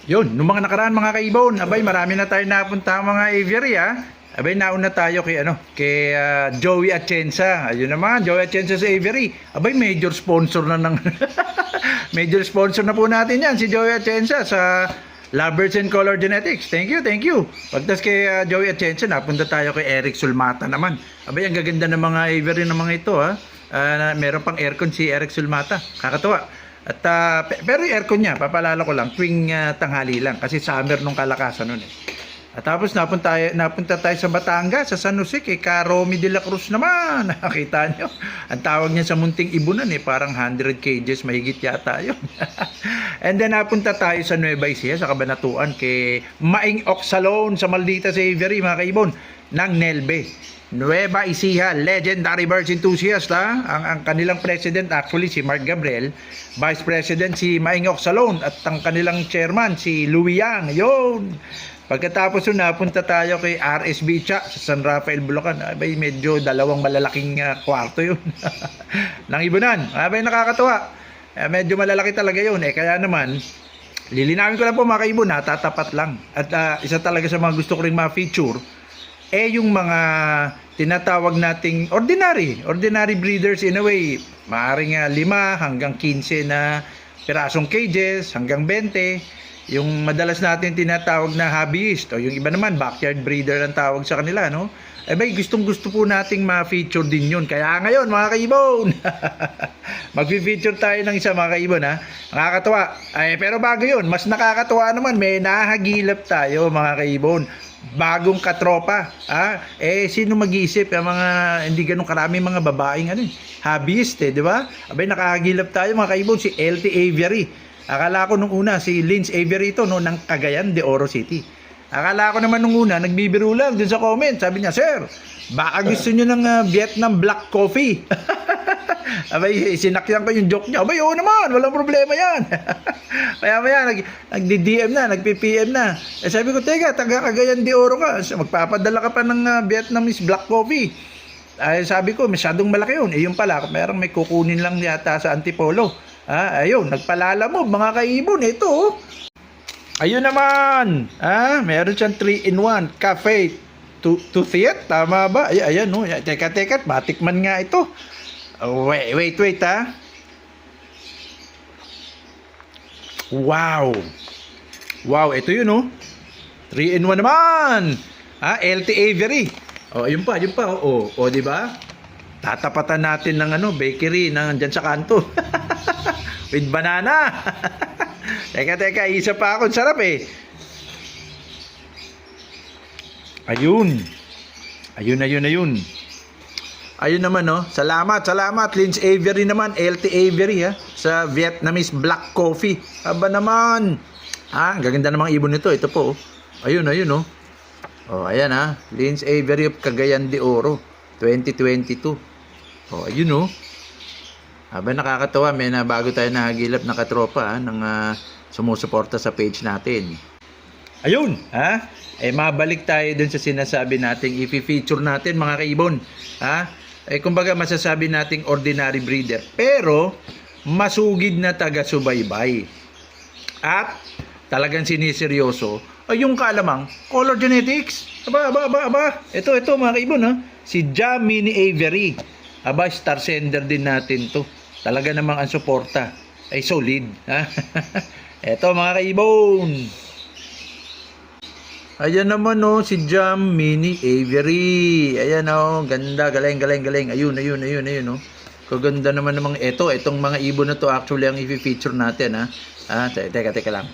Yun, nung mga nakaraan mga kaibon, abay marami na tayo napunta mga aviary ha. Abay nauna tayo kay Joey Atienza. Ayun naman, Joey Atienza sa aviary. Abay major sponsor na ng major sponsor na po natin 'yan si Joey Atienza sa Lovebirds and Color Genetics. Thank you, thank you. Pagtas kay Joey Atienza, napunta tayo kay Eric Sulmata naman. Abay ang gaganda ng mga aviary ng mga ito ha. Meron pang aircon si Eric Sulmata. Kakatuwa. At pero yung aircon niya, papalala ko lang, tuwing tanghali lang kasi summer nung kalakasan nun eh. At tapos napunta tayo sa Batangas, sa San Jose, kay Caromi de la Cruz naman. Nakita nyo, ang tawag niya sa munting ibunan eh, parang 100 kgs, mahigit yata yun. And then napunta tayo sa Nueva Ecija, sa Cabanatuan, kay Maing Oxalon sa Maldita sa Avery, mga kaibon, ng Nelbe. Nueva Ecija, legendary birds enthusiast ha. Ang kanilang president actually si Mark Gabriel, vice president si Maing Oxalon, at ang kanilang chairman si Louie Yang. Yun. Pagkatapos yun, napunta tayo kay RSB Cha sa San Rafael, Bulacan. Abay, medyo dalawang malalaking kwarto yun. Nang ibunan. Abay, nakakatuwa. Medyo malalaki talaga yun. Kaya naman, lilinawin ko lang po mga kaibon, tatapat lang. At isa talaga sa mga gusto ko rin ma-feature, yung mga tinatawag nating ordinary breeders in a way. Maaring 5 hanggang 15 na pirasong cages, hanggang 20. Yung madalas natin tinatawag na hobbyist o yung iba naman backyard breeder ang tawag sa kanila, no? Bay, gustong-gusto po nating ma-feature din yun. Kaya ngayon, mga kaibon, mag-feature tayo ng isa, mga kaibon, ha? Nakakatuwa. Pero bago yun, mas nakakatuwa naman, may nahagilap tayo, mga kaibon. Bagong katropa, ha? Sino mag-iisip? Mga hindi ganun karami mga babaeng hobbyist, di ba? Abay, nakahagilap tayo, mga kaibon, si LT Aviary. Akala ko nung una si Linz Avery ito, no, ng Cagayan de Oro City. Akala ko naman nung una, nagbibiro lang dun sa comment. Sabi niya, sir, baka gusto nyo ng Vietnam Black Coffee. Abay, sinakyan ko yung joke niya. Abay, oo naman, walang problema yan. Kaya nagdi-DM na, nagpi-PM na. Sabi ko, teka, taga Cagayan de Oro ka. Magpapadala ka pa ng Vietnamese Black Coffee. Sabi ko, masyadong malaki yun. Yung pala, may kukunin lang yata sa Antipolo. Ayun, nagpalala mo mga kaibon, ito. Ayun naman. Meron siyang 3-in-1 cafe to theat, tama ba? Ayan, no. Teka, matikman nga ito. Wait, ha. Wow, ito yun, no. 3-in-1 naman. LT Avery. Ayun pa. Di ba? Tatapatan natin ng bakery diyan sa kanto. With banana. Teka, isa pa ako, sarap eh. Ayun. Ayun naman, no. Salamat Linz Avery naman, LT Avery sa Vietnamese Black Coffee. Aba naman. Ang gaganda namang ibon nito, ito po. Ayun, no. Ayan Linz Avery of Cagayan de Oro 2022. Ayun, no. Aba, nakakatawa, may na bago tayo nahagilap na katropa ng sumusuporta sa page natin. Ayun, mabalik tayo dun sa sinasabi nating i-feature natin, mga kaibon. Kumbaga masasabi nating ordinary breeder, pero masugid na taga-subaybay. At talagang siniseryoso yung kaalamang color genetics. Aba. Ito mga kaibon, si Jamini Avery. Aba, star sender din natin to. Talaga namang ang suporta ay solid. Eto mga kaibon. Ayan naman, no, si Jam Mini Avery. Ayan, ganda, galing. Ayun, no. Kaganda naman namang itong mga ibon na to actually ang i-feature natin, Teka lang.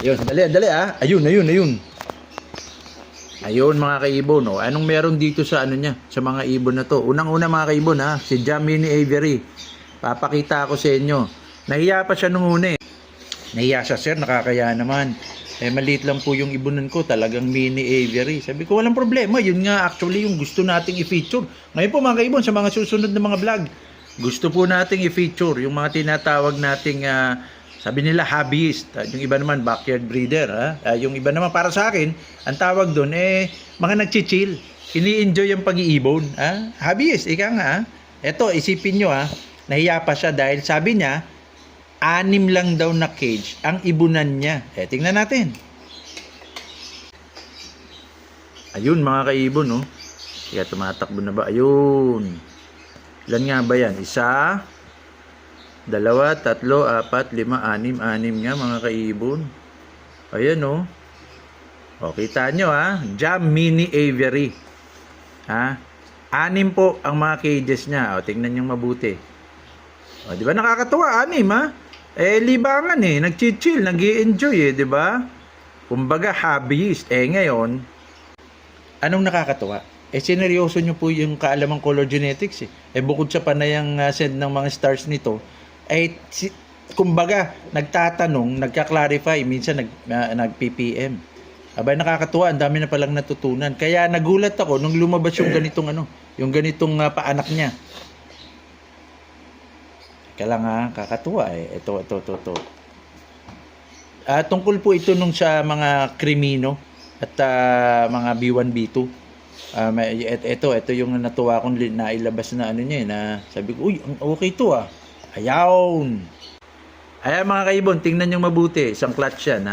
Ayun, dali. Ayun. Ayun mga kaibon, anong meron dito sa sa mga ibon na to? Unang-una mga kaibon, si Jamini Avery. Papakita ko sa inyo. Nahiya pa siya nung una eh. Nahiya siya, sir, nakakaya naman. Maliit lang po yung ibunan ko, talagang mini Avery. Sabi ko, walang problema. Yun nga actually yung gusto nating i-feature. Ngayon po mga kaibon, sa mga susunod na mga vlog, gusto po nating i-feature yung mga tinatawag nating sabi nila hobbyist, yung iba naman backyard breeder, yung iba naman para sa akin, ang tawag doon mga nagchichill, ini-enjoy yung pag-iibon, hobbyist, ika nga. Eto, isipin nyo nahiya pa siya dahil sabi niya, 6 lang daw na cage ang ibunan niya. Tingnan natin. Ayun mga kaibon, no? Kaya tumatakbo na ba? Ayun. Ilan nga ba yan? 1, 2, 3, 4, 5, 6 nga mga kaibon. Ayan, no? O, kita nyo, ha? Jam Mini Aviary. Ha? 6 po ang mga cages niya. O, tingnan nyo mabuti. O, di ba nakakatuwa? 6, ha? Libangan nag-chill, nag-i-enjoy di ba? Kumbaga hobbyist. Ngayon, anong nakakatuwa? Sineryoso nyo po yung kaalamang color genetics bukod sa panayang send ng mga stars nito, kumbaga, nagtatanong, nagka-clarify, minsan nag-PPM. Abay, nakakatuwa, ang dami na palang natutunan. Kaya nagulat ako nung lumabas yung ganitong yung ganitong paanak niya. Kaya lang kakatuwa Ito. Tungkol po ito nung sa mga krimino at mga B1, B2. Ito yung natuwa kong nailabas na niya na sabi ko, uy, okay to Ayawn. Ayan mga kaibon, tingnan yung mabuti. Isang clutch yan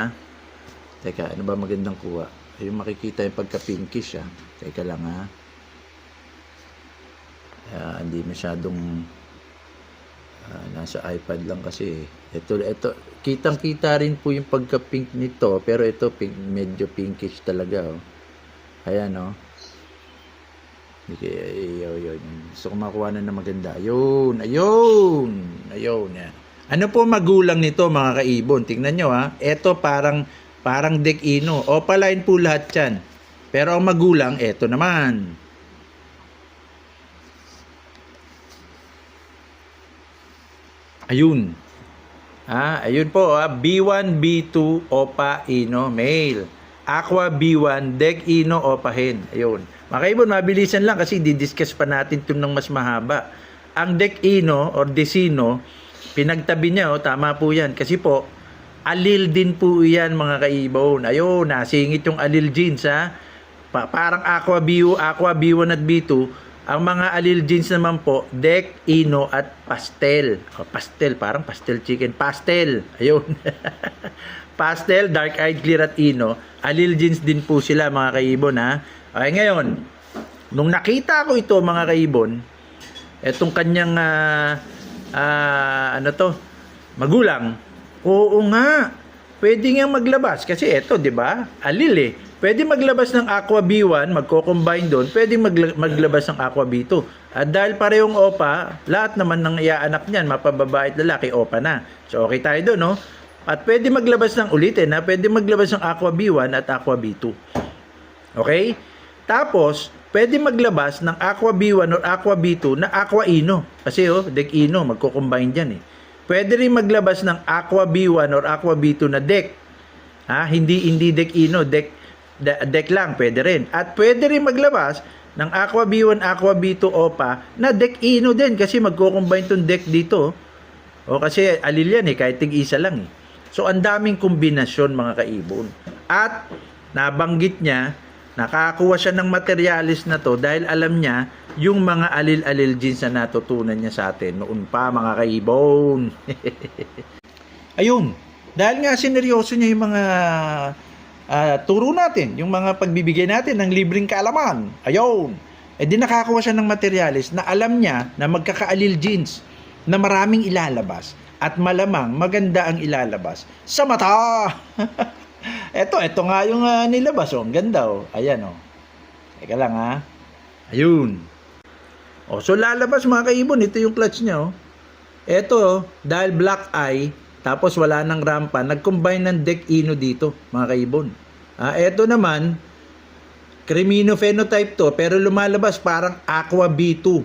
Teka, ano ba magandang kuha? Ayun makikita yung pagka-pinkish Teka lang hindi masyadong nasa iPad lang kasi ito kitang-kita rin po yung pagka-pink nito, pero ito medyo pinkish talaga Ayan Ayun. So kumakuha na maganda. Ayun. Yan. Ano po magulang nito mga kaibon? Tingnan nyo Ito parang Deck Ino. Opaline po lahat yan. Pero ang magulang, ito naman. Ayun. Ayun po B1, B2, Opa, Ino, male. Aqua B1, Deck Ino, Opa hen. Ayun. Mga kaibon, mabilisan lang kasi didiscuss pa natin ito ng mas mahaba. Ang Deck Ino or Decino, pinagtabi niya tama po yan. Kasi po, alil din po yan mga kaibon. Ayun, nasingit yung alil genes parang Aqua B1 at B2. Ang mga alil genes naman po, Deck, Ino at Pastel. Pastel, parang pastel chicken. Pastel, ayun. Pastel, Dark Eyed Clear at Ino. Alil genes din po sila mga kaibon Okay, ngayon, nung nakita ko ito mga kaibon, etong kanyang magulang, oo nga, pwede nga maglabas. Kasi ito, di ba? Alil Pwede maglabas ng Aqua B1, magko-combine doon. Pwede maglabas ng Aqua B2. At dahil parehong OPA, lahat naman ng iaanak niyan, mapababae at lalaki, OPA na. So, okay tayo doon, no? At pwede maglabas ng ulitin, pwede maglabas ng Aqua B1 at Aqua B2. Okay? Tapos, pwede maglabas ng Aqua B1 or Aqua B2 na Aqua Ino. Kasi, Deck Ino, magko-combine dyan, Pwede rin maglabas ng Aqua B1 or Aqua B2 na Deck. Hindi Deck Ino, Deck lang, pwede rin. At pwede rin maglabas ng Aqua B1, Aqua B2 OPA na Deck Ino din kasi magko-combine tong Deck dito. Kasi alil yan kahit tig-isa lang So, ang daming kombinasyon mga kaibon. At nabanggit niya, nakakuha siya ng materialis na to dahil alam niya yung mga alil-alil genes na natutunan niya sa atin noon pa mga kaibon. Ayun, dahil nga sineryoso niya yung mga turo natin, yung mga pagbibigay natin ng libreng kaalaman. Ayun. Di nakakuha siya ng materialis na alam niya na magkaka-alil genes na maraming ilalabas at malamang maganda ang ilalabas sa mata. Ito nga yung nilabas. Ang ganda Ayan Teka lang Ayun. So lalabas mga kaibon, ito yung clutch niya Ito, dahil black eye, tapos wala nang rampa, nag-combine ng Deck Ino dito, mga kaibon. Ito naman, Crimino phenotype to, pero lumalabas parang Aqua B2.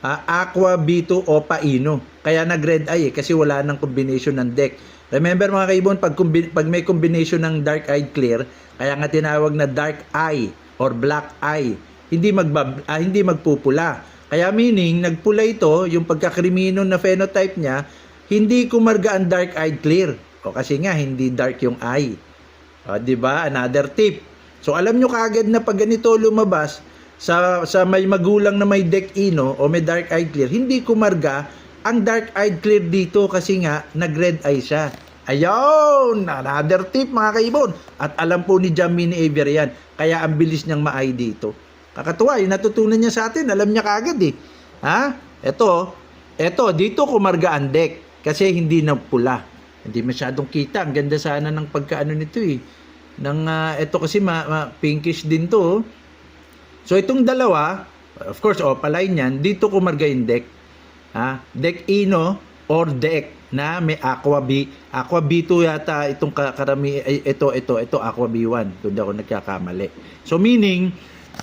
Aqua B2 Opa Ino. Kaya nag-red eye kasi wala nang combination ng Deck. Remember mga kaibon, pag may combination ng Dark Eyed Clear, kaya nga tinawag na Dark Eye or Black Eye, hindi magpupula. Kaya meaning, nagpula ito, yung pagka-Crimino na phenotype niya, hindi kumarga ang Dark Eyed Clear. Kasi nga, hindi dark yung eye. Diba? Another tip. So, alam nyo kaagad na pag ganito lumabas, sa may magulang na may Deck Ino o may Dark Eyed Clear, hindi kumarga Ang dark-eyed clear dito kasi nga nag-red eye siya. Ayun! Another tip mga kaibon. At alam po ni Jamini Avery yan. Kaya ang bilis niyang ma-eye dito. Kakatuwa, yung natutunan niya sa atin. Alam niya kagad eh. Ha? Ito, dito kumarga ang deck. Kasi hindi na pula. Hindi masyadong kita. Ang ganda sana ng pagkaano nito eh. Ito kasi pinkish din to. So itong dalawa, of course, opaline yan. Dito kumarga yung deck. Deck Ino or deck na may Aqua B2 yata itong karami, ito Aqua B1. Doon ako nagkakamali. So meaning,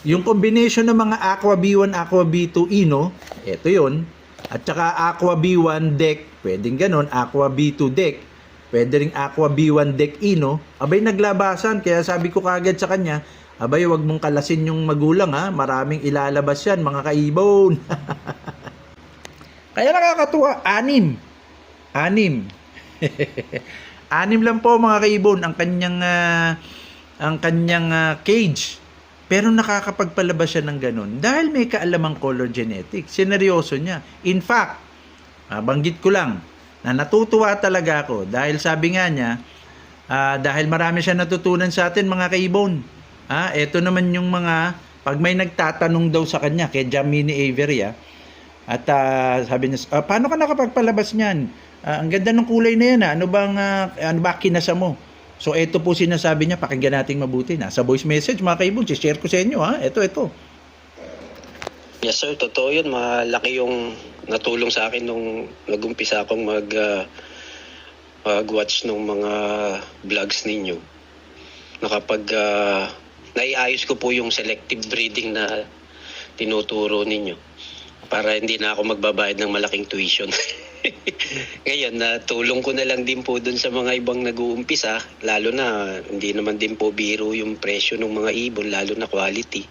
yung combination ng mga Aqua B1, Aqua B2 Ino, ito yun. At saka Aqua B1 deck, pwedeng ganon, Aqua B2 deck, pwede ring Aqua B1 deck Ino, abay naglabasan. Kaya sabi ko kagad sa kanya, abay wag mong kalasin yung magulang maraming ilalabas yan mga kaibon. Kaya nakakatuwa, 6. 6 lang po mga kaibon ang kanyang cage. Pero nakakapagpalabas siya ng ganun dahil may kaalamang color genetics. Sineryoso niya. In fact, banggit ko lang na natutuwa talaga ako dahil sabi nga niya, dahil marami siya natutunan sa atin mga kaibon. Ito naman yung mga, pag may nagtatanong daw sa kanya, kay Jamini Avery, at sabi niya, paano ka nakapagpalabas niyan? Ang ganda ng kulay na yan. Ano ba kinasa mo? So, ito po sinasabi niya, pakinggan natin mabuti. Sa voice message, mga kaibon, share ko sa inyo, Ito. Yes, sir. Totoo yun. Malaki yung natulong sa akin nung nag-umpisa akong mag-watch ng mga vlogs ninyo. Naiayos ko po yung selective breeding na tinuturo ninyo para hindi na ako magbabayad ng malaking tuition. Ngayon, natulong ko na lang din po dun sa mga ibang nag-uumpisa, lalo na hindi naman din po biro yung presyo ng mga ibon, lalo na quality.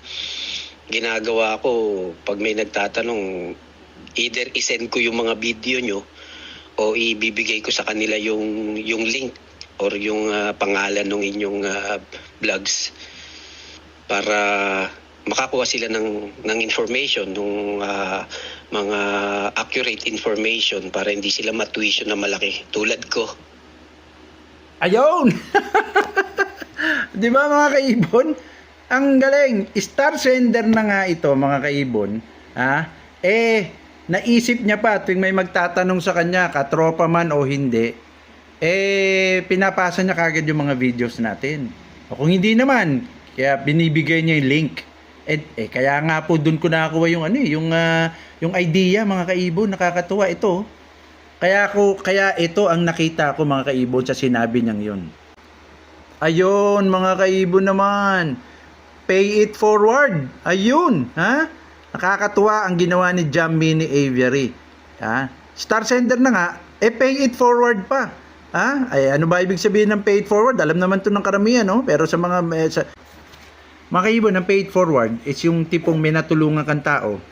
Ginagawa ko, pag may nagtatanong, either isend ko yung mga video nyo o ibibigay ko sa kanila yung link or yung pangalan ng inyong vlogs para makakuha sila ng information, ng mga accurate information para hindi sila matuition na malaki tulad ko. Ayun! Di ba mga kaibon? Ang galing. Star sender na nga ito mga kaibon. Naisip niya pa tuwing may magtatanong sa kanya, katropa man o hindi, pinapasa niya kagad yung mga videos natin. O kung hindi naman, kaya binibigay niya yung link. Kaya nga po doon ko nakakuha yung idea mga kaibon, nakakatuwa ito. Kaya ito ang nakita ko mga kaibon sa sinabi niyang yun. Ayun mga kaibon naman. Pay it forward. Ayun, nakakatuwa ang ginawa ni Jamini Avery. Star sender na nga, pay it forward pa. Ano ba ibig sabihin ng pay it forward? Alam naman 'to ng karamihan, no? Pero sa mga mga kaibon, ang pay it forward is yung tipong may natulungan kang tao.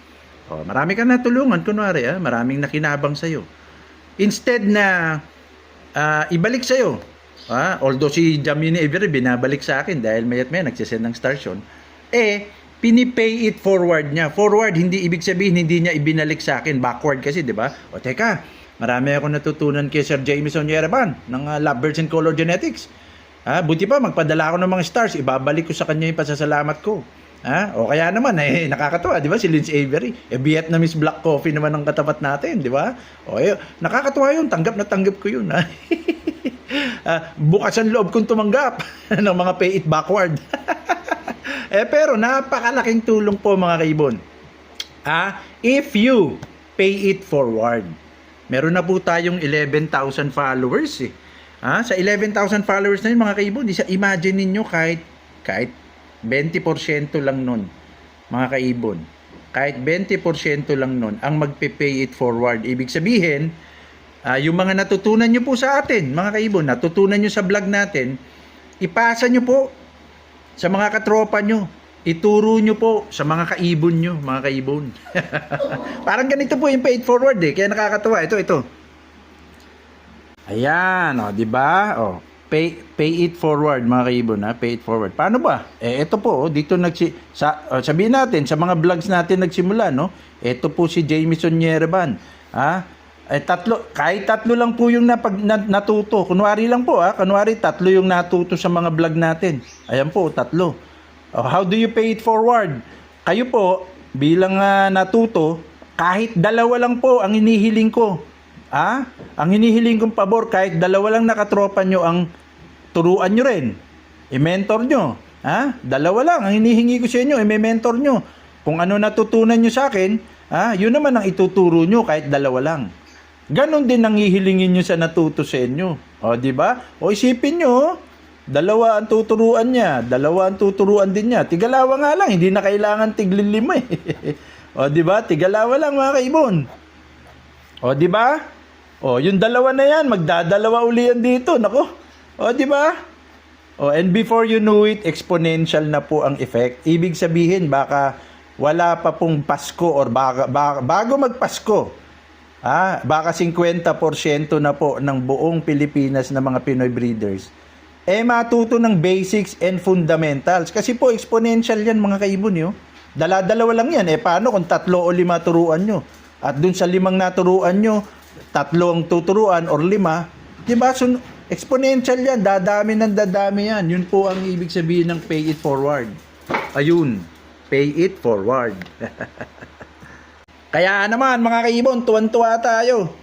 Marami kang natulungan, kunwari, maraming nakinabang sa'yo. Instead na ibalik sa'yo, although si Jamini Avery binabalik sa akin dahil mayat maya nagsisend ng stars yun, pinipay it forward niya. Forward, hindi ibig sabihin hindi niya ibinalik sa akin. Backward kasi, di ba? Teka, marami akong natutunan kay Sir Jameson Yereban ng Lovebirds and Color Genetics. Buti pa, magpadala ako ng mga stars, ibabalik ko sa kanya yung pasasalamat ko. O kaya naman, nakakatuwa, di ba? Si Linz Avery, Vietnamese black coffee naman ang katapat natin, di ba? Nakakatuwa yun, tanggap na tanggap ko yun. Bukas ang loob kong tumanggap ng mga pay it backward. Pero napakalaking tulong po mga kaibon. If you pay it forward. Meron na po tayong 11,000 followers sa 11,000 followers na yun mga kaibon, imagine ninyo kahit 20% lang nun mga kaibon. Kahit 20% lang nun ang magpe-pay it forward. Ibig sabihin, yung mga natutunan nyo po sa atin, mga kaibon, natutunan nyo sa vlog natin, ipasa nyo po sa mga katropa nyo. Ituro nyo po sa mga kaibon nyo, mga kaibon. Parang ganito po yung pay it forward kaya nakakatuwa. Ito. Ayan, di ba? Pay it forward mga kaibon, pay it forward. Paano ba? Ito po, dito sabihin natin sa mga vlogs natin nagsimula, no? Ito po si Jameson Yereban, Tatlo, kahit tatlo lang po yung natuto. Kunwari lang po, kunwari tatlo yung natuto sa mga vlog natin. Ayan po, tatlo. How do you pay it forward? Kayo po, bilang natuto, kahit dalawa lang po ang hinihiling ko. Ang hinihiling kong pabor, kahit dalawa lang nakatropa nyo ang turuan nyo rin. I-mentor nyo. Dalawa lang ang hinihingi ko sa inyo, i-mentor nyo. Kung ano natutunan nyo sa akin, yun naman ang ituturo nyo kahit dalawa lang. Ganon din ang hihilingin nyo sa natuto sa inyo. Di ba? Isipin nyo, dalawa ang tuturuan niya, dalawa ang tuturuan din niya. Tigalawa nga lang, hindi na kailangan tiglilima eh. Di ba? Tigalawa lang mga kaibon. Di ba? Yung dalawa na yan, magdadalawa uli yan dito. Nako. Di ba? And before you know it, exponential na po ang effect. Ibig sabihin, baka wala pa pong Pasko or bago magpasko. Baka 50% na po ng buong Pilipinas na mga Pinoy breeders matuto ng basics and fundamentals. Kasi po exponential yan mga kaibon nyo. Dala-dalawa lang yan. Paano kung 3 o 5 turuan nyo? At dun sa 5 naturuan nyo, 3 ang tuturuan or 5, diba? So, exponential yan. Dadami ng dadami yan. Yun po ang ibig sabihin ng pay it forward. Ayun. Pay it forward. Kaya naman mga kaibon, tuwan-tuwa tayo.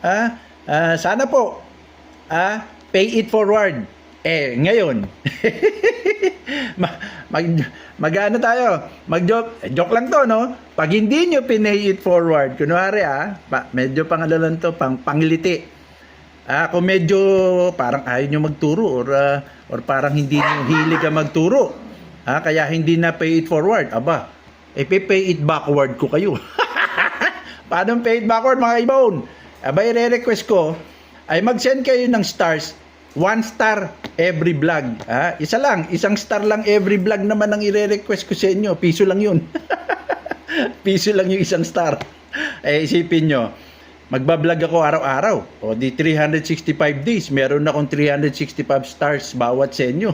Sana po, pay it forward. Ngayon, mag-ano tayo? Joke lang to, no? Pag hindi nyo pinay it forward, kunwari medyo pangalan to, pangiliti. Kung medyo parang ayaw nyo magturo or parang hindi nyo hilig magturo. Kaya hindi na pay it forward. Pay it backward ko kayo. Paano pay it backward mga kaibon? I-request ko ay mag-send kayo ng stars. 1 star every vlog. Isa lang, isang star lang every vlog naman ang i-request ko sa inyo. Piso lang yun. Piso lang yung isang star. Isipin nyo, magbablog ako araw-araw. Di 365 days, meron akong 365 stars bawat sa inyo.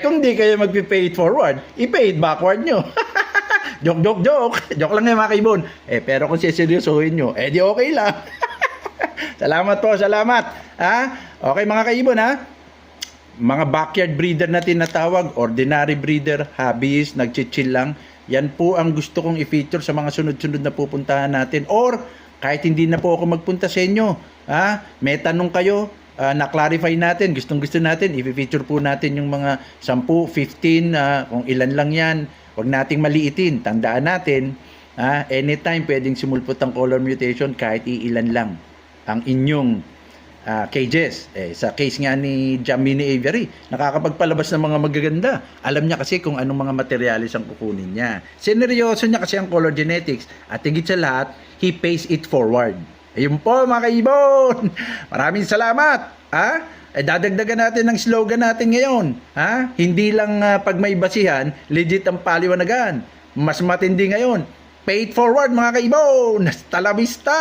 Kung di kayo mag-pay it forward, i-pay it backward nyo. Joke. Joke lang mga kaibon. Pero kung siseryosohin nyo, di okay lang. Salamat po, salamat. Okay mga kaibon Mga backyard breeder na tinatawag, ordinary breeder, hobbyist, nagchichill lang. Yan po ang gusto kong i-feature sa mga sunod-sunod na pupuntahan natin. Or kahit hindi na po ako magpunta sa inyo, may tanong kayo, na-clarify natin, gustong-gusto natin, i-feature po natin yung mga 10, 15, kung ilan lang yan. Huwag nating maliitin. Tandaan natin, anytime pwedeng sumulpot ang color mutation kahit iilan lang ang inyong cages. Sa case nga ni Jamini Avery, nakakapagpalabas ng mga magaganda. Alam niya kasi kung anong mga materialis ang kukunin niya. Sineryoso niya kasi ang color genetics. At higit sa lahat, he pays it forward. Ayun po mga kaibon. Maraming salamat. Dadagdagan natin ng slogan natin ngayon. Hindi lang pag may basihan, legit ang paliwanagan. Mas matindi ngayon. Pay it forward mga kaibon. Hasta la vista.